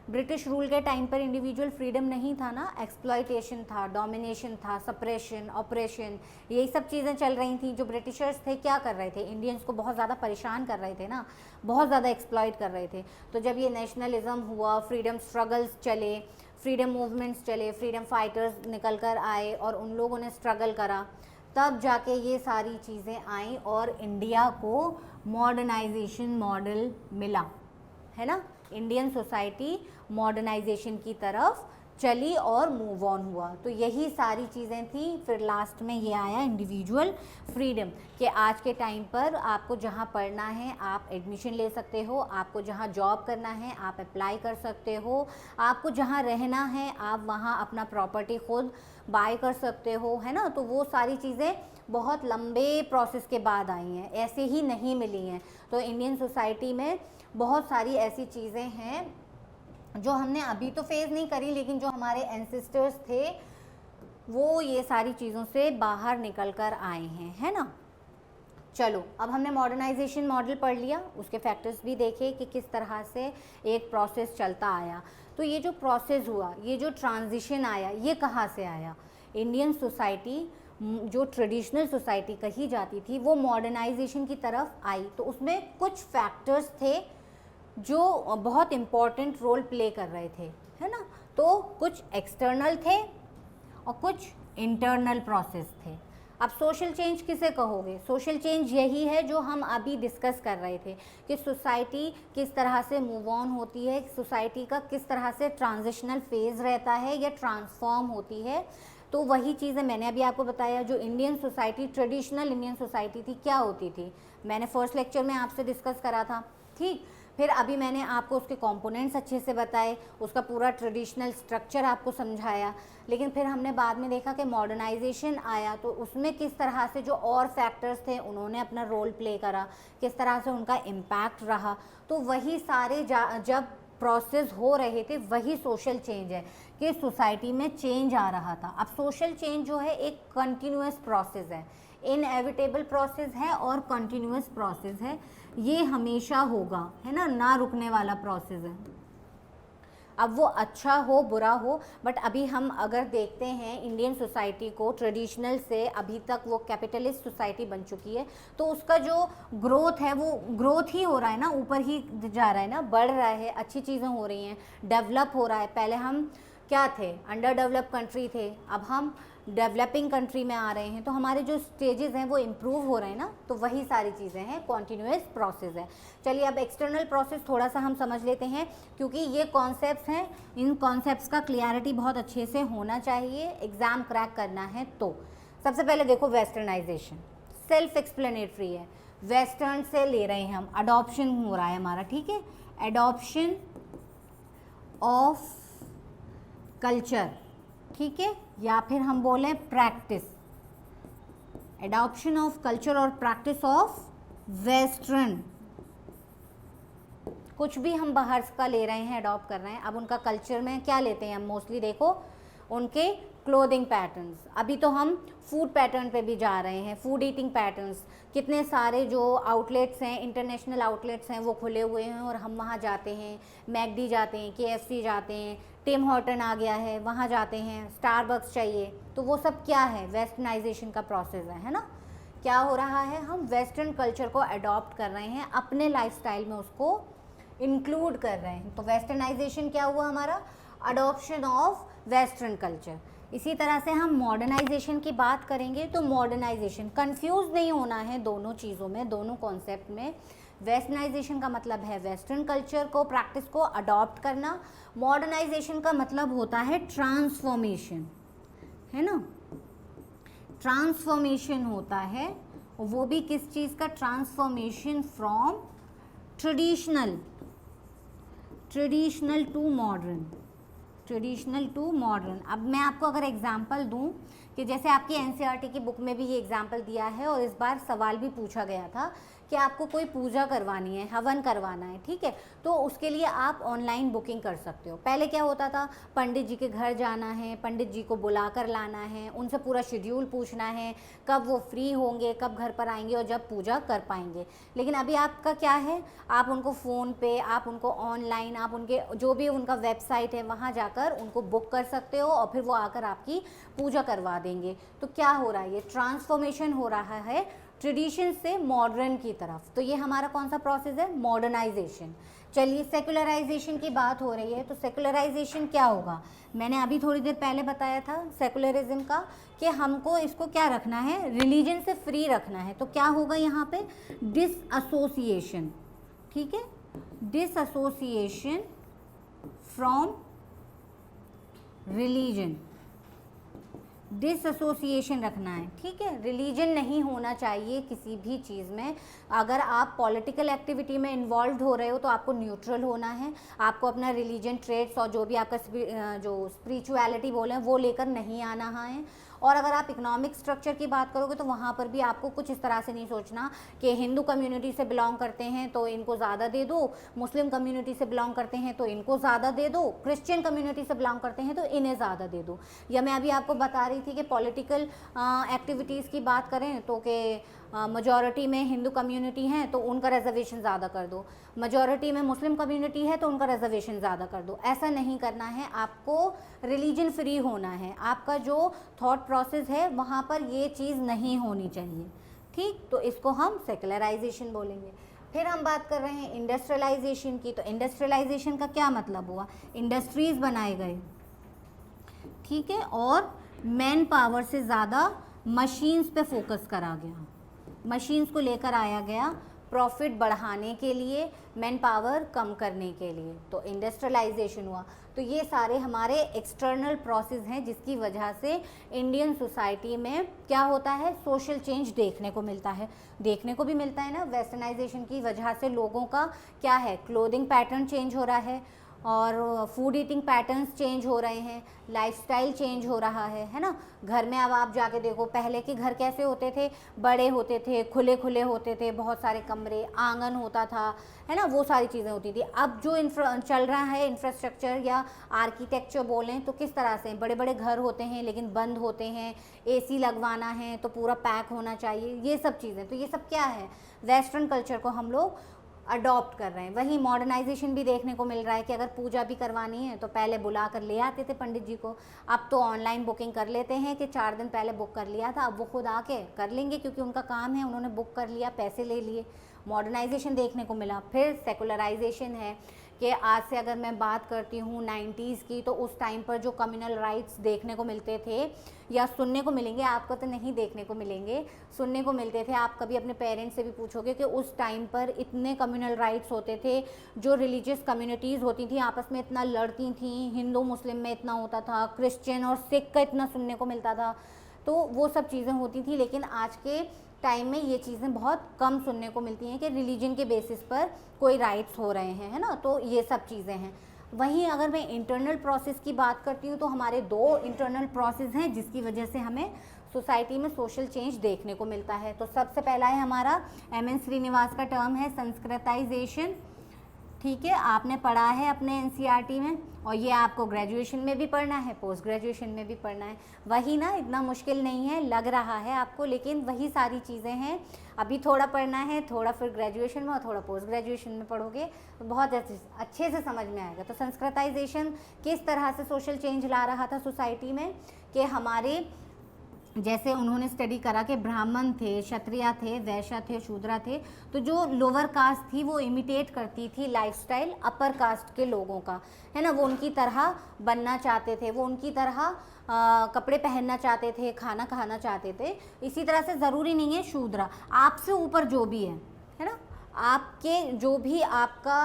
ब्रिटिश रूल के टाइम पर इंडिविजुअल फ्रीडम नहीं था ना, एक्सप्लॉयटेशन था, डोमिनेशन था, सप्रेशन, ऑपरेशन, यही सब चीज़ें चल रही थी। जो ब्रिटिशर्स थे क्या कर रहे थे, इंडियंस को बहुत ज़्यादा परेशान कर रहे थे ना, बहुत ज़्यादा एक्सप्लॉयट कर रहे थे। तो जब ये नेशनलिज्म हुआ, फ्रीडम स्ट्रगल्स चले, फ्रीडम मूवमेंट्स चले, फ्रीडम फाइटर्स निकल कर आए और उन लोगों ने स्ट्रगल करा, तब जाके ये सारी चीज़ें आई और इंडिया को मॉडर्नाइजेशन मॉडल मिला, है ना। इंडियन सोसाइटी मॉडर्नाइजेशन की तरफ चली और मूव ऑन हुआ। तो यही सारी चीज़ें थी। फिर लास्ट में ये आया इंडिविजुअल फ्रीडम, कि आज के टाइम पर आपको जहाँ पढ़ना है आप एडमिशन ले सकते हो, आपको जहाँ जॉब करना है आप अप्लाई कर सकते हो, आपको जहाँ रहना है आप वहाँ अपना प्रॉपर्टी खुद बाय कर सकते हो, है ना। तो वो सारी चीज़ें बहुत लंबे प्रोसेस के बाद आई हैं, ऐसे ही नहीं मिली हैं। तो इंडियन सोसाइटी में बहुत सारी ऐसी चीज़ें हैं जो हमने अभी तो फेस नहीं करी, लेकिन जो हमारे एंसेस्टर्स थे वो ये सारी चीज़ों से बाहर निकल कर आए हैं, है ना। चलो, अब हमने मॉडर्नाइजेशन मॉडल पढ़ लिया, उसके फैक्टर्स भी देखे कि किस तरह से एक प्रोसेस चलता आया। तो ये जो प्रोसेस हुआ, ये जो ट्रांजिशन आया, ये कहाँ से आया। इंडियन सोसाइटी जो ट्रेडिशनल सोसाइटी कही जाती थी वो मॉडर्नाइजेशन की तरफ आई। तो उसमें कुछ फैक्टर्स थे जो बहुत इम्पॉर्टेंट रोल प्ले कर रहे थे, है ना। तो कुछ एक्सटर्नल थे और कुछ इंटरनल प्रोसेस थे। अब सोशल चेंज किसे कहोगे, सोशल चेंज यही है जो हम अभी डिस्कस कर रहे थे कि सोसाइटी किस तरह से मूव ऑन होती है, सोसाइटी का किस तरह से ट्रांजिशनल फेज़ रहता है या ट्रांसफॉर्म होती है। तो वही चीज़ें मैंने अभी आपको बताया। जो Indian society, traditional Indian society थी, क्या होती थी, मैंने फर्स्ट लेक्चर में आपसे डिस्कस करा था, ठीक। फिर अभी मैंने आपको उसके कंपोनेंट्स अच्छे से बताए, उसका पूरा ट्रेडिशनल स्ट्रक्चर आपको समझाया। लेकिन फिर हमने बाद में देखा कि मॉडर्नाइजेशन आया तो उसमें किस तरह से जो और फैक्टर्स थे उन्होंने अपना रोल प्ले करा, किस तरह से उनका इम्पैक्ट रहा। तो वही सारे जब प्रोसेस हो रहे थे वही सोशल चेंज है कि सोसाइटी में चेंज आ रहा था। अब सोशल चेंज जो है एक कंटिन्यूअस प्रोसेस है, इनएविटेबल प्रोसेस है और कंटिन्यूअस प्रोसेस है, ये हमेशा होगा, है ना रुकने वाला प्रोसेस है। अब वो अच्छा हो बुरा हो, बट अभी हम अगर देखते हैं इंडियन सोसाइटी को, ट्रेडिशनल से अभी तक वो कैपिटलिस्ट सोसाइटी बन चुकी है, तो उसका जो ग्रोथ है वो ग्रोथ ही हो रहा है ना, ऊपर ही जा रहा है ना, बढ़ रहा है, अच्छी चीज़ें हो रही हैं, डेवलप हो रहा है। पहले हम क्या थे, अंडर डेवलप कंट्री थे, अब हम डेवलपिंग कंट्री में आ रहे हैं। तो हमारे जो स्टेजेस हैं वो इम्प्रूव हो रहे हैं ना। तो वही सारी चीज़ें हैं, कॉन्टीन्यूअस प्रोसेस है। चलिए अब एक्सटर्नल प्रोसेस थोड़ा सा हम समझ लेते हैं, क्योंकि ये कॉन्सेप्ट्स हैं, इन कॉन्सेप्ट्स का क्लियरिटी बहुत अच्छे से होना चाहिए एग्ज़ाम क्रैक करना है। तो सबसे पहले देखो वेस्टर्नाइजेशन, सेल्फ एक्सप्लेनेटरी है, वेस्टर्न से ले रहे हैं हम, अडॉप्शन हो रहा है हमारा, ठीक है, एडॉप्शन ऑफ कल्चर, ठीक है, या फिर हम बोलें प्रैक्टिस, एडॉप्शन ऑफ कल्चर और प्रैक्टिस ऑफ वेस्टर्न। कुछ भी हम बाहर का ले रहे हैं, अडॉप्ट कर रहे हैं। अब उनका कल्चर में क्या लेते हैं हम मोस्टली, देखो उनके क्लोथिंग पैटर्न्स। अभी तो हम फूड पैटर्न पे भी जा रहे हैं, फूड ईटिंग पैटर्न्स। कितने सारे जो आउटलेट्स हैं, इंटरनेशनल आउटलेट्स हैं, वो खुले हुए हैं और हम वहाँ जाते हैं, मैकडी जाते हैं, KFC जाते हैं, टिम हॉर्टन आ गया है, वहाँ जाते हैं, स्टारबक्स चाहिए। तो वो सब क्या है, वेस्टर्नाइजेशन का प्रोसेस है ना। क्या हो रहा है, हम वेस्टर्न कल्चर को अडॉप्ट कर रहे हैं, अपने लाइफस्टाइल में उसको इंक्लूड कर रहे हैं। तो वेस्टर्नाइजेशन क्या हुआ हमारा, अडॉप्शन ऑफ वेस्टर्न कल्चर। इसी तरह से हम मॉडर्नाइजेशन की बात करेंगे तो मॉडर्नाइजेशन, कंफ्यूज नहीं होना है दोनों चीज़ों में, दोनों कॉन्सेप्ट में। वेस्टर्नाइजेशन का मतलब है वेस्टर्न कल्चर को, प्रैक्टिस को अडॉप्ट करना। मॉडर्नाइजेशन का मतलब होता है ट्रांसफॉर्मेशन, है ना, ट्रांसफॉर्मेशन होता है, वो भी किस चीज़ का, transformation from traditional to modern, traditional to modern. अब मैं आपको अगर एग्जांपल दूं कि जैसे आपकी एनसीईआरटी की बुक में भी ये एग्जांपल दिया है और इस बार सवाल भी पूछा गया था कि आपको कोई पूजा करवानी है, हवन करवाना है, ठीक है, तो उसके लिए आप ऑनलाइन बुकिंग कर सकते हो। पहले क्या होता था, पंडित जी के घर जाना है, पंडित जी को बुला कर लाना है, उनसे पूरा शेड्यूल पूछना है, कब वो फ्री होंगे, कब घर पर आएंगे और जब पूजा कर पाएंगे। लेकिन अभी आपका क्या है, आप उनको फ़ोन पे, आप उनको ऑनलाइन, आप उनके जो भी उनका वेबसाइट है वहाँ जाकर उनको बुक कर सकते हो और फिर वो आकर आपकी पूजा करवा देंगे। तो क्या हो रहा है, ये ट्रांसफॉर्मेशन हो रहा है ट्रेडिशन से मॉडर्न की तरफ। तो ये हमारा कौन सा प्रोसेस है, मॉडर्नाइजेशन। चलिए सेकुलराइजेशन की बात हो रही है, तो सेकुलराइजेशन क्या होगा, मैंने अभी थोड़ी देर पहले बताया था सेकुलरिज्म का कि हमको इसको क्या रखना है, रिलीजन से फ्री रखना है। तो क्या होगा यहाँ पे, डिसएसोसिएशन, ठीक है, डिसएसोसिएशन फ्रॉम रिलीजन, डिसएसोसिएशन रखना है, ठीक है। रिलीजन नहीं होना चाहिए किसी भी चीज़ में। अगर आप पॉलिटिकल एक्टिविटी में इन्वॉल्व हो रहे हो तो आपको न्यूट्रल होना है, आपको अपना रिलीजन ट्रेड्स और जो भी आपका जो स्पिरिचुअलिटी बोले वो लेकर नहीं आना है। और अगर आप इकोनॉमिक स्ट्रक्चर की बात करोगे तो वहाँ पर भी आपको कुछ इस तरह से नहीं सोचना कि हिंदू कम्युनिटी से बिलोंग करते हैं तो इनको ज़्यादा दे दो, मुस्लिम कम्युनिटी से बिलोंग करते हैं तो इनको ज़्यादा दे दो, क्रिश्चियन कम्युनिटी से बिलोंग करते हैं तो इन्हें ज़्यादा दे दो। या मैं अभी आपको बता रही थी कि पॉलिटिकल एक्टिविटीज़ की बात करें तो कि मेजॉरिटी में हिंदू कम्युनिटी हैं तो उनका रिजर्वेशन ज़्यादा कर दो, मेजॉरिटी में मुस्लिम कम्युनिटी है तो उनका रिजर्वेशन ज़्यादा कर दो। ऐसा नहीं करना है, आपको रिलीजन फ्री होना है। आपका जो थॉट प्रोसेस है वहाँ पर ये चीज़ नहीं होनी चाहिए, ठीक। तो इसको हम सेकुलराइजेशन बोलेंगे। फिर हम बात कर रहे हैं इंडस्ट्रियलाइजेशन की। तो इंडस्ट्रियलाइजेशन का क्या मतलब हुआ, इंडस्ट्रीज़ बनाए गए, ठीक है, और मैन पावर से ज़्यादा मशीन्स पे फोकस करा गया, मशीन्स को लेकर आया गया प्रॉफिट बढ़ाने के लिए, मैन पावर कम करने के लिए, तो इंडस्ट्रियलाइजेशन हुआ। तो ये सारे हमारे एक्सटर्नल प्रोसेस हैं जिसकी वजह से इंडियन सोसाइटी में क्या होता है, सोशल चेंज देखने को मिलता है। देखने को भी मिलता है ना, वेस्टर्नाइजेशन की वजह से लोगों का क्या है, क्लोथिंग पैटर्न चेंज हो रहा है और फूड ईटिंग पैटर्न्स चेंज हो रहे हैं, लाइफस्टाइल चेंज हो रहा है ना। घर में अब आप जाके देखो, पहले के घर कैसे होते थे, बड़े होते थे, खुले खुले होते थे, बहुत सारे कमरे, आंगन होता था, है ना, वो सारी चीज़ें होती थी। अब जो चल रहा है इंफ्रास्ट्रक्चर या आर्किटेक्चर बोलें तो किस तरह से बड़े बड़े घर होते हैं लेकिन बंद होते हैं, एसी लगवाना है तो पूरा पैक होना चाहिए, ये सब चीज़ें। तो ये सब क्या है, वेस्टर्न कल्चर को हम लोग अडॉप्ट कर रहे हैं। वही मॉडर्नाइजेशन भी देखने को मिल रहा है कि अगर पूजा भी करवानी है तो पहले बुला कर ले आते थे पंडित जी को, अब तो ऑनलाइन बुकिंग कर लेते हैं कि 4 दिन पहले बुक कर लिया था, अब वो खुद आके कर लेंगे क्योंकि उनका काम है, उन्होंने बुक कर लिया, पैसे ले लिए। मॉडर्नाइजेशन देखने को मिला। फिर सेकुलराइजेशन है कि आज से अगर मैं बात करती हूँ 90s की, तो उस टाइम पर जो कम्युनल राइट्स देखने को मिलते थे या सुनने को मिलेंगे, आपको तो नहीं देखने को मिलेंगे, सुनने को मिलते थे। आप कभी अपने पेरेंट्स से भी पूछोगे कि उस टाइम पर इतने कम्युनल राइट्स होते थे, जो रिलीजियस कम्युनिटीज़ होती थी आपस में इतना लड़ती थी, हिंदू मुस्लिम में इतना होता था, क्रिश्चियन और सिख का इतना सुनने को मिलता था, तो वो सब चीज़ें होती थी। लेकिन आज के टाइम में ये चीज़ें बहुत कम सुनने को मिलती हैं कि रिलीजन के बेसिस पर कोई राइट्स हो रहे हैं, है ना। तो ये सब चीज़ें हैं। वहीं अगर मैं इंटरनल प्रोसेस की बात करती हूँ तो हमारे 2 इंटरनल प्रोसेस हैं जिसकी वजह से हमें सोसाइटी में सोशल चेंज देखने को मिलता है। तो सबसे पहला है हमारा एम.एन. श्रीनिवास का टर्म है संस्कृताइजेशन, ठीक है, आपने पढ़ा है अपने एनसीईआरटी में, और ये आपको ग्रेजुएशन में भी पढ़ना है, पोस्ट ग्रेजुएशन में भी पढ़ना है। वही ना, इतना मुश्किल नहीं है, लग रहा है आपको, लेकिन वही सारी चीज़ें हैं। अभी थोड़ा पढ़ना है, थोड़ा फिर ग्रेजुएशन में और थोड़ा पोस्ट ग्रेजुएशन में पढ़ोगे तो बहुत अच्छे से समझ में आएगा। तो संस्कृताइजेशन किस तरह से सोशल चेंज ला रहा था सोसाइटी में, कि हमारे जैसे उन्होंने स्टडी करा कि ब्राह्मण थे, क्षत्रिय थे, वैश्य थे, शूद्र थे, तो जो लोअर कास्ट थी वो इमिटेट करती थी लाइफस्टाइल अपर कास्ट के लोगों का, है ना। वो उनकी तरह बनना चाहते थे, वो उनकी तरह कपड़े पहनना चाहते थे, खाना खाना चाहते थे। इसी तरह से ज़रूरी नहीं है शूद्र, आपसे ऊपर जो भी है ना, आपके जो भी आपका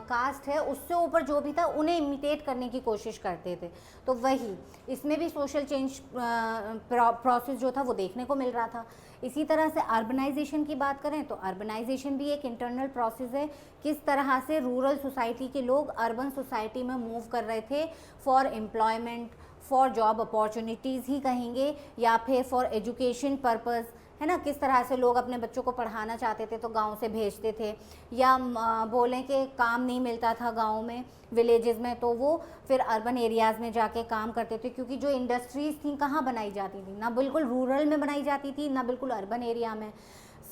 कास्ट है उससे ऊपर जो भी था उन्हें इमिटेट करने की कोशिश करते थे। तो वही इसमें भी सोशल चेंज प्रोसेस जो था वो देखने को मिल रहा था। इसी तरह से अर्बनाइजेशन की बात करें तो अर्बनाइजेशन भी एक इंटरनल प्रोसेस है। किस तरह से रूरल सोसाइटी के लोग अर्बन सोसाइटी में मूव कर रहे थे for employment, for job opportunities ही कहेंगे, या फिर फॉर एजुकेशन पर्पज़, है ना। किस तरह से लोग अपने बच्चों को पढ़ाना चाहते थे तो गांव से भेजते थे, या बोलें कि काम नहीं मिलता था गांव में, विलेजेस में, तो वो फिर अर्बन एरियाज़ में जाके काम करते थे, क्योंकि जो इंडस्ट्रीज़ थी कहाँ बनाई जाती थी, ना बिल्कुल रूरल में बनाई जाती थी ना बिल्कुल अर्बन एरिया में,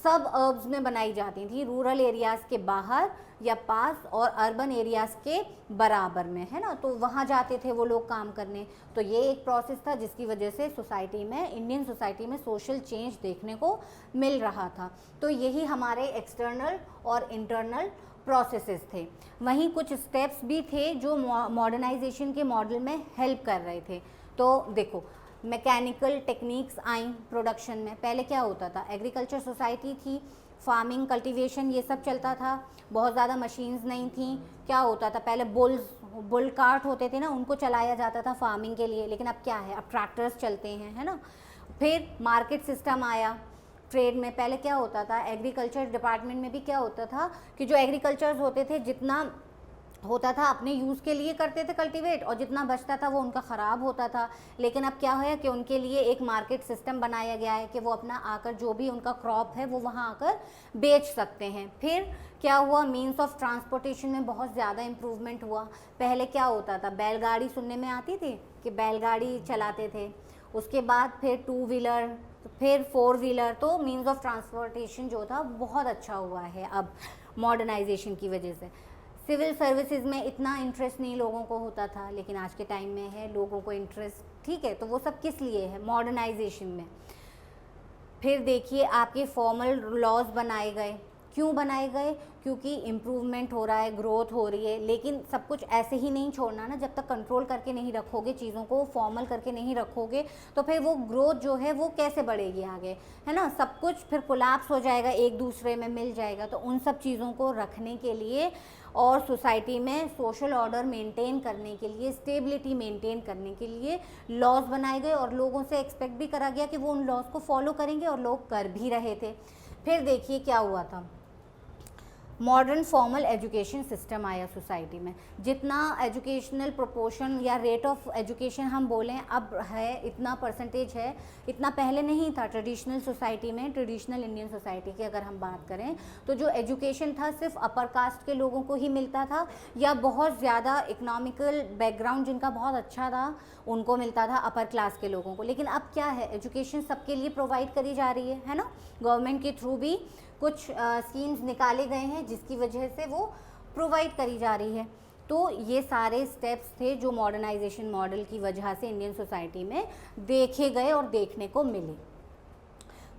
सब अर्ब्स में बनाई जाती थी, रूरल एरियाज़ के बाहर या पास और अर्बन एरियाज़ के बराबर में, है ना। तो वहाँ जाते थे वो लोग काम करने। तो ये एक प्रोसेस था जिसकी वजह से सोसाइटी में, इंडियन सोसाइटी में सोशल चेंज देखने को मिल रहा था। तो यही हमारे एक्सटर्नल और इंटरनल प्रोसेसेस थे। वहीं कुछ स्टेप्स भी थे जो मॉडर्नाइजेशन के मॉडल में हेल्प कर रहे थे। तो देखो, मैकेनिकल टेक्निक्स आई प्रोडक्शन में। पहले क्या होता था, एग्रीकल्चर सोसाइटी थी, फार्मिंग, कल्टीवेशन ये सब चलता था, बहुत ज़्यादा मशीन्स नहीं थी। क्या होता था, पहले बुल कार्ट होते थे ना, उनको चलाया जाता था फार्मिंग के लिए, लेकिन अब क्या है, अब ट्रैक्टर्स चलते हैं, है ना। फिर मार्केट सिस्टम आया ट्रेड में। पहले क्या होता था, एग्रीकल्चर डिपार्टमेंट में भी क्या होता था कि जो एग्रीकल्चर्स होते थे जितना होता था अपने यूज़ के लिए करते थे कल्टीवेट, और जितना बचता था वो उनका ख़राब होता था। लेकिन अब क्या है कि उनके लिए एक मार्केट सिस्टम बनाया गया है कि वो अपना आकर जो भी उनका क्रॉप है वो वहाँ आकर बेच सकते हैं। फिर क्या हुआ, मीन्स ऑफ ट्रांसपोर्टेशन में बहुत ज़्यादा इम्प्रूवमेंट हुआ। पहले क्या होता था, बैलगाड़ी सुनने में आती थी कि बैलगाड़ी चलाते थे, उसके बाद फिर 2 व्हीलर, फिर 4 व्हीलर। तो मीन्स ऑफ ट्रांसपोर्टेशन जो था बहुत अच्छा हुआ है अब मॉडर्नाइजेशन की वजह से। सिविल सर्विसेज में इतना इंटरेस्ट नहीं लोगों को होता था, लेकिन आज के टाइम में है लोगों को इंटरेस्ट, ठीक है। तो वो सब किस लिए है, मॉडर्नाइजेशन में। फिर देखिए आपके फॉर्मल लॉज बनाए गए। क्यों बनाए गए, क्योंकि इम्प्रूवमेंट हो रहा है, ग्रोथ हो रही है। लेकिन सब कुछ ऐसे ही नहीं छोड़ना ना, जब तक कंट्रोल करके नहीं रखोगे चीज़ों को, फॉर्मल करके नहीं रखोगे, तो फिर वो ग्रोथ जो है वो कैसे बढ़ेगी आगे, है ना। सब कुछ फिर कोलैप्स हो जाएगा, एक दूसरे में मिल जाएगा। तो उन सब चीज़ों को रखने के लिए और सोसाइटी में सोशल ऑर्डर मेंटेन करने के लिए, स्टेबिलिटी मेंटेन करने के लिए लॉज बनाए गए, और लोगों से एक्सपेक्ट भी करा गया कि वो उन लॉज को फॉलो करेंगे, और लोग कर भी रहे थे। फिर देखिए क्या हुआ था, मॉडर्न फॉर्मल एजुकेशन सिस्टम आया सोसाइटी में। जितना एजुकेशनल प्रोपोर्शन या रेट ऑफ एजुकेशन हम बोलें अब है, इतना परसेंटेज है, इतना पहले नहीं था। ट्रेडिशनल सोसाइटी में, ट्रेडिशनल इंडियन सोसाइटी की अगर हम बात करें तो जो एजुकेशन था सिर्फ अपर कास्ट के लोगों को ही मिलता था, या बहुत ज़्यादा इकोनॉमिकल बैकग्राउंड जिनका बहुत अच्छा था उनको मिलता था, अपर क्लास के लोगों को। लेकिन अब क्या है, एजुकेशन सबके लिए प्रोवाइड करी जा रही है ना। गवर्नमेंट के थ्रू भी कुछ स्कीम्स निकाले गए हैं जिसकी वजह से वो प्रोवाइड करी जा रही है। तो ये सारे स्टेप्स थे जो मॉडर्नाइजेशन मॉडल की वजह से इंडियन सोसाइटी में देखे गए और देखने को मिले।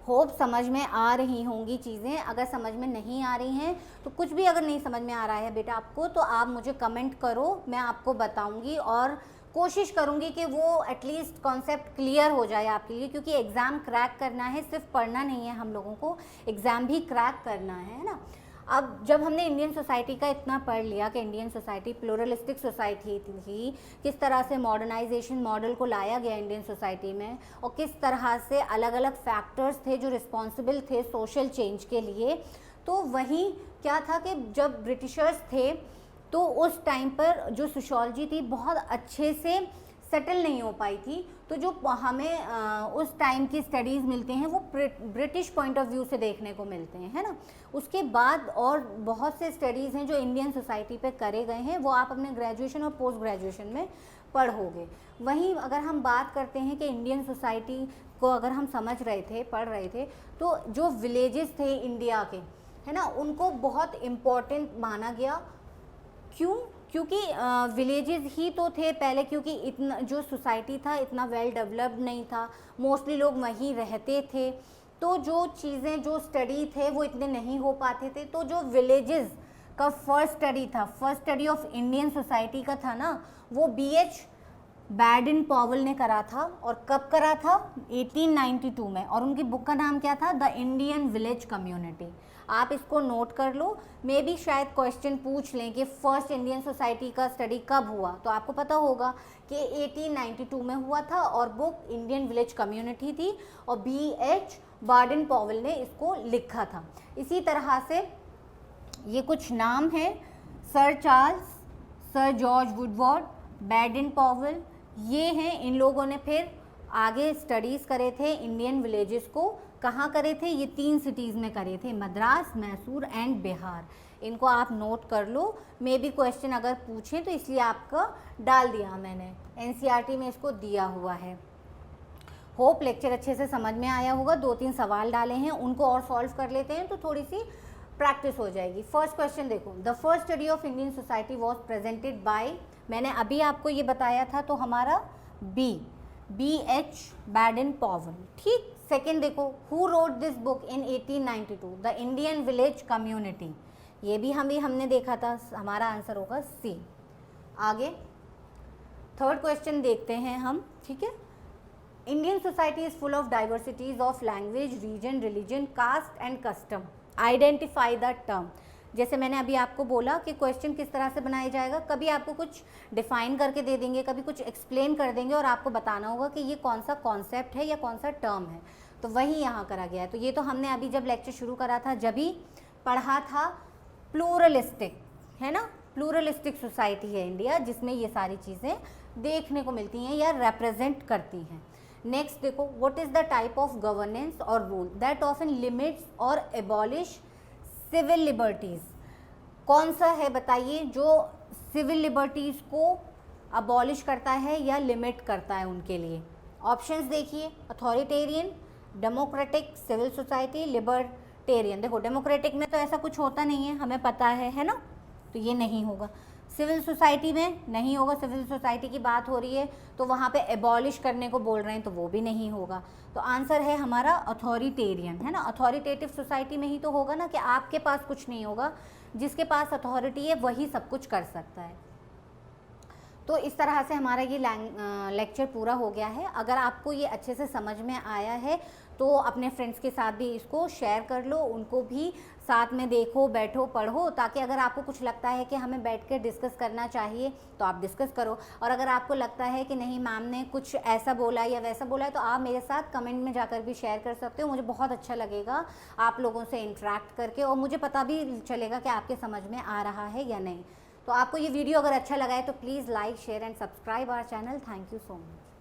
होप समझ में आ रही होंगी चीज़ें। अगर समझ में नहीं आ रही हैं तो कुछ भी अगर नहीं समझ में आ रहा है बेटा आपको, तो आप मुझे कमेंट करो, मैं आपको बताऊंगी और कोशिश करूंगी कि वो एटलीस्ट कॉन्सेप्ट क्लियर हो जाए आपके लिए, क्योंकि एग्ज़ाम क्रैक करना है, सिर्फ पढ़ना नहीं है, हम लोगों को एग्ज़ाम भी क्रैक करना है ना। अब जब हमने इंडियन सोसाइटी का इतना पढ़ लिया कि इंडियन सोसाइटी प्लूरलिस्टिक सोसाइटी थी, किस तरह से मॉडर्नाइजेशन मॉडल को लाया गया इंडियन सोसाइटी में, और किस तरह से अलग अलग फैक्टर्स थे जो रिस्पॉन्सिबल थे सोशल चेंज के लिए, तो वहीं क्या था कि जब ब्रिटिशर्स थे तो उस टाइम पर जो सोशियोलॉजी थी बहुत अच्छे से सेटल नहीं हो पाई थी। तो जो हमें उस टाइम की स्टडीज़ मिलते हैं वो ब्रिटिश पॉइंट ऑफ व्यू से देखने को मिलते हैं, है ना। उसके बाद और बहुत से स्टडीज़ हैं जो इंडियन सोसाइटी पे करे गए हैं, वो आप अपने ग्रेजुएशन और पोस्ट ग्रेजुएशन में पढ़ोगे। वहीं अगर हम बात करते हैं कि इंडियन सोसाइटी को अगर हम समझ रहे थे, पढ़ रहे थे, तो जो विलेजेस थे इंडिया के, है ना, उनको बहुत इम्पोर्टेंट माना गया। क्यों, क्योंकि विलेजेस ही तो थे पहले, क्योंकि इतना जो सोसाइटी था इतना वेल डेवलप्ड नहीं था, मोस्टली लोग वहीं रहते थे, तो जो चीज़ें जो स्टडी थे वो इतने नहीं हो पाते थे। तो जो विलेजेस का फर्स्ट स्टडी था, first study of Indian society का था ना, वो BH बैडन पॉवेल ने करा था। और कब करा था, 1892 में, और उनकी बुक का नाम क्या था, द इंडियन विलेज कम्युनिटी। आप इसको नोट कर लो। मे भी शायद क्वेश्चन पूछ लें कि फर्स्ट इंडियन सोसाइटी का स्टडी कब हुआ, तो आपको पता होगा कि 1892 में हुआ था और बुक इंडियन विलेज कम्युनिटी थी और BH बार्डन पॉवेल ने इसको लिखा था। इसी तरह से ये कुछ नाम है, sir Charles, sir George Woodward, Baden Powell, ये हैं। इन लोगों ने फिर आगे स्टडीज़ करे थे इंडियन विलेजेस को। कहाँ करे थे? ये 3 सिटीज़ में करे थे, मद्रास, मैसूर एंड बिहार। इनको आप नोट कर लो, मे बी क्वेश्चन अगर पूछें तो इसलिए आपका डाल दिया मैंने, NCERT में इसको दिया हुआ है। होप लेक्चर अच्छे से समझ में आया होगा। 2-3 सवाल डाले हैं, उनको और सॉल्व कर लेते हैं तो थोड़ी सी प्रैक्टिस हो जाएगी। फर्स्ट क्वेश्चन देखो, the first study of Indian society was presented by, मैंने अभी आपको ये बताया था तो हमारा BH बार्डन पॉवेल, ठीक। सेकेंड देखो, who wrote this book in 1892? The Indian village community, ये भी हमने देखा था, हमारा आंसर होगा C। आगे थर्ड क्वेश्चन देखते हैं हम, ठीक है। Indian society is full of diversities of language, region, religion, caste and custom, identify the term. जैसे मैंने अभी आपको बोला कि क्वेश्चन किस तरह से बनाया जाएगा, कभी आपको कुछ डिफाइन करके दे देंगे, कभी कुछ एक्सप्लेन कर देंगे और आपको बताना होगा कि ये कौन सा कॉन्सेप्ट है या कौन सा टर्म है। तो वही यहाँ करा गया है। तो ये तो हमने अभी जब लेक्चर शुरू करा था जब ही पढ़ा था, प्लूरलिस्टिक है ना, प्लूरलिस्टिक सोसाइटी है इंडिया, जिसमें ये सारी चीज़ें देखने को मिलती हैं या रिप्रेजेंट करती हैं। नेक्स्ट देखो, what is the type of governance और रूल दैट ऑफन लिमिट्स और एबॉलिश सिविल लिबर्टीज़? कौन सा है बताइए जो सिविल लिबर्टीज़ को अबॉलिश करता है या लिमिट करता है उनके लिए? ऑप्शंस देखिए, authoritarian, democratic, civil society, libertarian. देखो डेमोक्रेटिक में तो ऐसा कुछ होता नहीं है, हमें पता है ना, तो ये नहीं होगा। सिविल सोसाइटी में नहीं होगा, सिविल सोसाइटी की बात हो रही है तो वहाँ पे एबॉलिश करने को बोल रहे हैं तो वो भी नहीं होगा। तो आंसर है हमारा अथॉरिटेरियन, है ना। अथॉरिटेटिव सोसाइटी में ही तो होगा ना कि आपके पास कुछ नहीं होगा, जिसके पास अथॉरिटी है वही सब कुछ कर सकता है। तो इस तरह से हमारा ये लेक्चर पूरा हो गया है। अगर आपको ये अच्छे से समझ में आया है तो अपने फ्रेंड्स के साथ भी इसको शेयर कर लो, उनको भी साथ में देखो, बैठो, पढ़ो, ताकि अगर आपको कुछ लगता है कि हमें बैठ कर डिस्कस करना चाहिए तो आप डिस्कस करो। और अगर आपको लगता है कि नहीं मैम ने कुछ ऐसा बोला या वैसा बोला है तो आप मेरे साथ कमेंट में जाकर भी शेयर कर सकते हो। मुझे बहुत अच्छा लगेगा आप लोगों से इंटरेक्ट करके, और मुझे पता भी चलेगा कि आपके समझ में आ रहा है या नहीं। तो आपको ये वीडियो अगर अच्छा लगा है तो please like, share and subscribe our channel. Thank you so much.